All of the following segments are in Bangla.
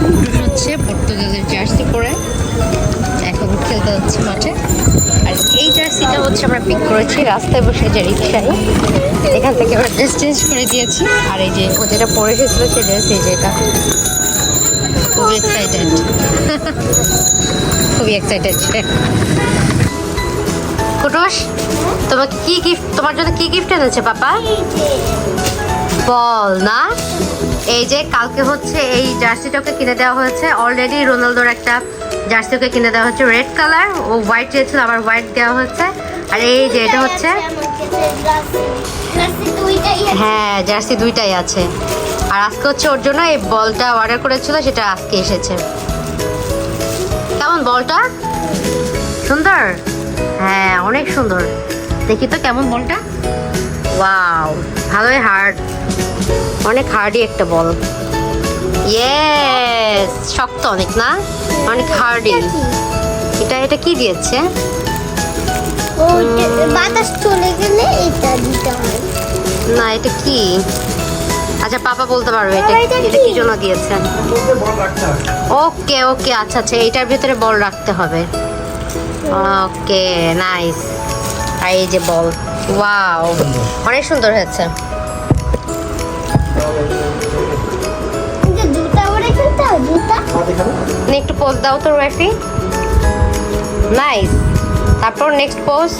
কুটুস হচ্ছে পর্তুগালের জার্সি পরে এখন খেলতে হচ্ছে মাঠে। আর এই জার্সিটা হচ্ছে আমরা পিক করেছি রাস্তায় বসে, যে রিক্সায়, এখান থেকে আমরা ড্রেস চেঞ্জ করে দিয়েছি। আর এই যে ও যেটা পরে এসেছিল সে ড্রেস, এই যে এটা খুবই এক্সাইটেড, খুবই এক্সাইটেড সে। কুটুস, তোমাকে কি গিফট, তোমার জন্য কি গিফট এনেছে পাপা? বল না। এই যে কালকে হচ্ছে এই জার্সিটাকে কিনে দেওয়া হয়েছে, অলরেডি রোনালদোর একটা জার্সি ওকে কিনে দেওয়া হচ্ছে রেড কালার, ও হোয়াইট চেয়েছিল, আবার হোয়াইট দেওয়া হচ্ছে। আর এই যে এটা হচ্ছে, হ্যাঁ জার্সি দুইটাই আছে। আর আজকে হচ্ছে ওর জন্য এই বলটা অর্ডার করেছিল, সেটা আজকে এসেছে। কেমন বলটা? সুন্দর? হ্যাঁ অনেক সুন্দর। দেখি তো কেমন বলটা। ওয়াও, ভালোই হার্ড, অনেক হার্ডই একটা বল। ইয়েস, শক্ত অনেক না, অনেক হার্ডি। এটা এটা কি দিয়েছে? বাতাস চলে গেলে এটা দিতে হয় না, এটা কি? আচ্ছা পাপা বলতে পারবে এটা এটা এটা কি? কি জন্য দিয়েছে। ওকে ওকে, আচ্ছা আচ্ছা, এইটার ভিতরে বল রাখতে হবে। Okay nice. আর এই যে বল, ওয়াও অনেক সুন্দর হয়েছে। জুতা পরে খেলতে হয়, জুতা একটু পোজ দাও তো রাফি। নাইস। তারপর নেক্সট পোজ।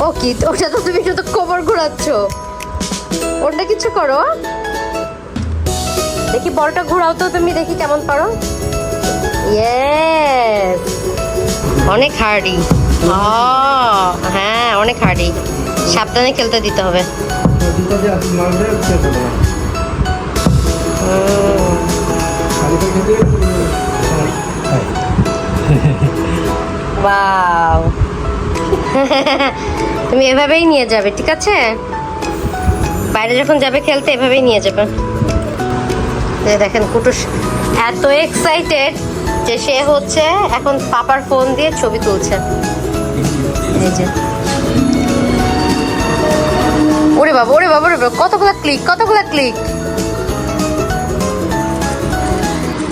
ও কি, ওটা তো তুমি শুধু কোমর ঘোরাচ্ছ, ওটা কিছু করো। দেখি বলটা ঘোরাও তো তুমি, দেখি কেমন পারো। ইয়েস, অনেক হার্ডি। হ্যাঁ অনেক হার্ডি, সাবধানে খেলতে দিতে হবে। ওয়াও তুমি এভাবেই নিয়ে যাবে, ঠিক আছে? বাইরে যখন যাবে খেলতে এভাবেই নিয়ে যাবে। দেখেন কুটুস এত এক্সাইটেড যে সে হচ্ছে এখন পাপার ফোন দিয়ে ছবি তুলছে। এই যে ওরে বাবা ওরে বাবা ওরে বাবা, কতগুলা ক্লিক, কতগুলা ক্লিক।